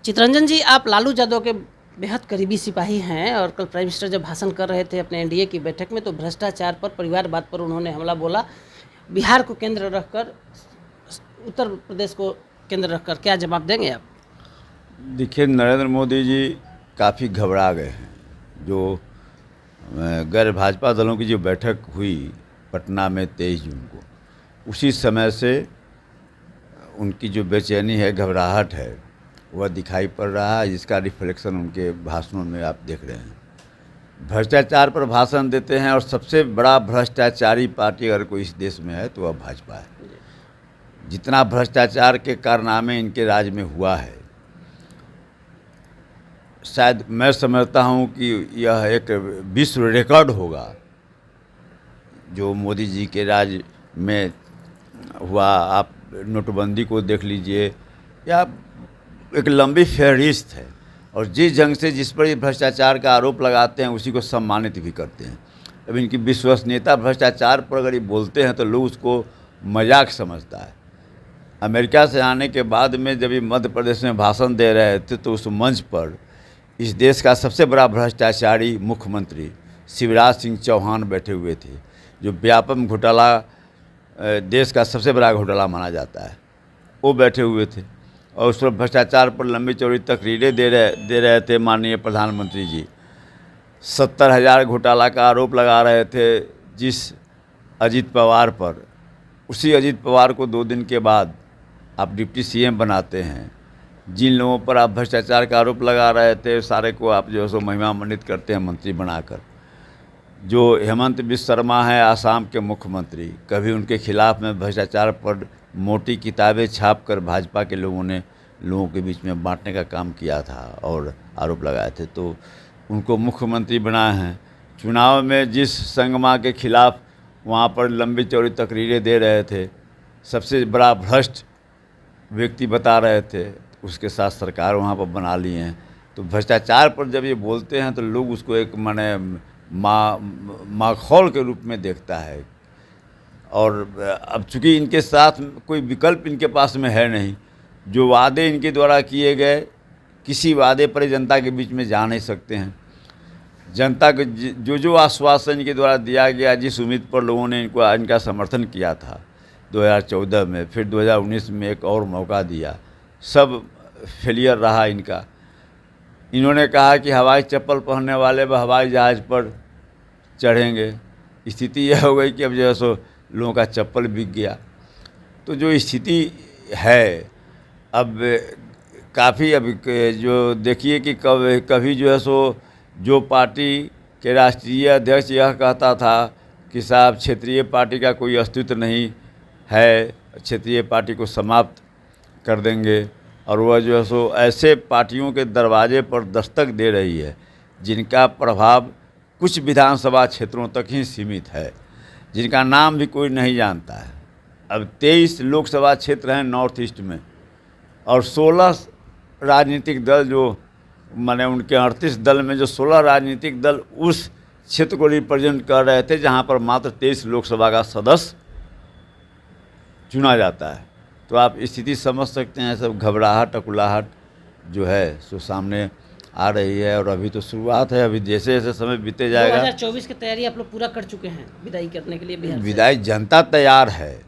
चितरंजन जी, आप लालू यादव के बेहद करीबी सिपाही हैं और कल प्राइम मिनिस्टर जब भाषण कर रहे थे अपने एनडीए की बैठक में तो भ्रष्टाचार पर, परिवारवाद पर उन्होंने हमला बोला। बिहार को केंद्र रखकर, उत्तर प्रदेश को केंद्र रखकर क्या जवाब देंगे आप? देखिए, नरेंद्र मोदी जी काफ़ी घबरा गए हैं। जो गैर भाजपा दलों की जो बैठक हुई पटना में 23 जून को, उसी समय से उनकी जो बेचैनी है, घबराहट है, वह दिखाई पड़ रहा है, जिसका रिफ्लेक्शन उनके भाषणों में आप देख रहे हैं। भ्रष्टाचार पर भाषण देते हैं और सबसे बड़ा भ्रष्टाचारी पार्टी अगर कोई इस देश में है तो वह भाजपा है। जितना भ्रष्टाचार के कारनामे इनके राज्य में हुआ है, शायद मैं समझता हूँ कि यह एक विश्व रिकॉर्ड होगा जो मोदी जी के राज्य में हुआ। आप नोटबंदी को देख लीजिए, या एक लंबी फहरिस्त है, और जिस ढंग से जिस पर ये भ्रष्टाचार का आरोप लगाते हैं उसी को सम्मानित भी करते हैं। अब इनकी विश्वसनीयता भ्रष्टाचार पर अगर ये बोलते हैं तो लोग उसको मजाक समझता है। अमेरिका से आने के बाद में जब ये मध्य प्रदेश में भाषण दे रहे थे तो उस मंच पर इस देश का सबसे बड़ा भ्रष्टाचारी मुख्यमंत्री शिवराज सिंह चौहान बैठे हुए थे, जो व्यापक घोटाला, देश का सबसे बड़ा घोटाला माना जाता है, वो बैठे हुए थे। और उस पर भ्रष्टाचार पर लंबी चौड़ी तकरीरें दे रहे थे माननीय प्रधानमंत्री जी। 70,000 घोटाला का आरोप लगा रहे थे जिस अजीत पवार पर। उसी अजीत पवार को 2 दिन के बाद आप डिप्टी सीएम बनाते हैं। जिन लोगों पर आप भ्रष्टाचार का आरोप लगा रहे थे, सारे को आप जो है सो महिमामंडित करते हैं मंत्री बनाकर। जो हेमंत बिश्व शर्मा है आसाम के मुख्यमंत्री, कभी उनके खिलाफ में भ्रष्टाचार पर मोटी किताबें छापकर भाजपा के लोगों ने लोगों के बीच में बांटने का काम किया था और आरोप लगाए थे, तो उनको मुख्यमंत्री बनाए हैं। चुनाव में जिस संगमा के खिलाफ वहाँ पर लंबी चौड़ी तकरीरें दे रहे थे, सबसे बड़ा भ्रष्ट व्यक्ति बता रहे थे, उसके साथ सरकार वहाँ पर बना ली हैं। तो भ्रष्टाचार पर जब ये बोलते हैं तो लोग उसको एक माने माखौल के रूप में देखता है। और अब चूँकि इनके साथ कोई विकल्प इनके पास में है नहीं, जो वादे इनके द्वारा किए गए, किसी वादे पर जनता के बीच में जा नहीं सकते हैं। जनता को जो आश्वासन इनके द्वारा दिया गया, जिस उम्मीद पर लोगों ने इनका समर्थन किया था 2014 में, फिर 2019 में एक और मौका दिया, सब फेलियर रहा इनका। इन्होंने कहा कि हवाई चप्पल पहनने वाले हवाई जहाज़ पर चढ़ेंगे। स्थिति यह हो गई कि अब जो है सो लोगों का चप्पल बिक गया। तो जो स्थिति है अब काफ़ी, अब जो देखिए कि कभी जो है सो जो पार्टी के राष्ट्रीय अध्यक्ष यह कहता था कि साहब क्षेत्रीय पार्टी का कोई अस्तित्व नहीं है, क्षेत्रीय पार्टी को समाप्त कर देंगे, और वह जो है सो ऐसे पार्टियों के दरवाजे पर दस्तक दे रही है जिनका प्रभाव कुछ विधानसभा क्षेत्रों तक ही सीमित है, जिनका नाम भी कोई नहीं जानता है। अब 23 लोकसभा क्षेत्र हैं नॉर्थ ईस्ट में, और 16 राजनीतिक दल, जो माने उनके 38 दल में जो 16 राजनीतिक दल उस क्षेत्र को रिप्रेजेंट कर रहे थे जहां पर मात्र 23 लोकसभा का सदस्य चुना जाता है। तो आप स्थिति समझ सकते हैं, सब घबराहट, अकुलाहट जो है सो सामने आ रही है। और अभी तो शुरुआत है, अभी जैसे जैसे समय बीते जाएगा। 2024 की तैयारी आप लोग पूरा कर चुके हैं विदाई करने के लिए बिहार से? विदाई जनता तैयार है,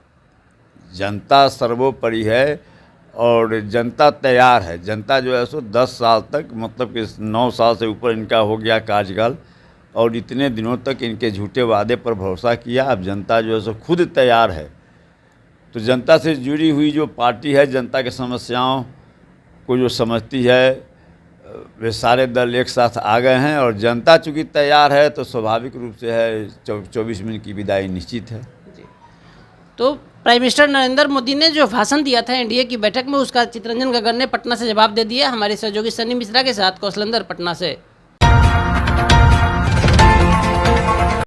जनता सर्वोपरि है और जनता तैयार है। जनता जो है सो 10 साल तक, मतलब कि 9 साल से ऊपर इनका हो गया कार्यकाल, और इतने दिनों तक इनके झूठे वादे पर भरोसा किया। अब जनता जो है सो खुद तैयार है। तो जनता से जुड़ी हुई जो पार्टी है, जनता की समस्याओं को जो समझती है, वे सारे दल एक साथ आ गए हैं, और जनता चूँकि तैयार है तो स्वाभाविक रूप से है 24 में की विदाई निश्चित है। तो प्राइम मिनिस्टर नरेंद्र मोदी ने जो भाषण दिया था एनडीए की बैठक में, उसका चितरंजन गगन ने पटना से जवाब दे दिया। हमारे सहयोगी सनी मिश्रा के साथ कौशलेंद्र, पटना से।